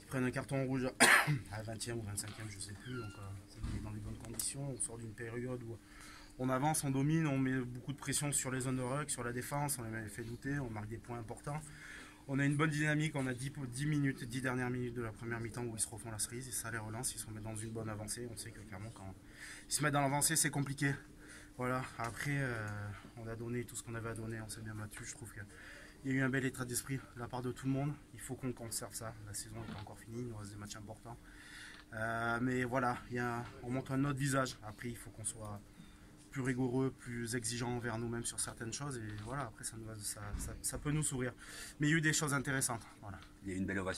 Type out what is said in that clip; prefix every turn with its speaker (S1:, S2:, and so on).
S1: prennent un carton rouge à 20e ou 25e, je sais plus. Donc ça met dans les bonnes conditions. On sort d'une période où on avance, on domine, on met beaucoup de pression sur les zones de ruck, sur la défense, on les fait douter, on marque des points importants. On a une bonne dynamique, on a 10 dernières minutes de la première mi-temps où ils se refont la cerise, et ça les relance, ils se remettent dans une bonne avancée. On sait que clairement quand ils se mettent dans l'avancée c'est compliqué. Voilà, après on a donné tout ce qu'on avait à donner, on s'est bien battu, je trouve qu'il y a eu un bel état d'esprit de la part de tout le monde. Il faut qu'on conserve ça, la saison n'est pas encore finie, il nous reste des matchs importants. Mais voilà, on montre un autre visage, après il faut qu'on soit plus rigoureux, plus exigeant envers nous-mêmes sur certaines choses, et voilà, après ça peut nous sourire. Mais il y a eu des choses intéressantes. Voilà.
S2: Il y a eu une belle ovation.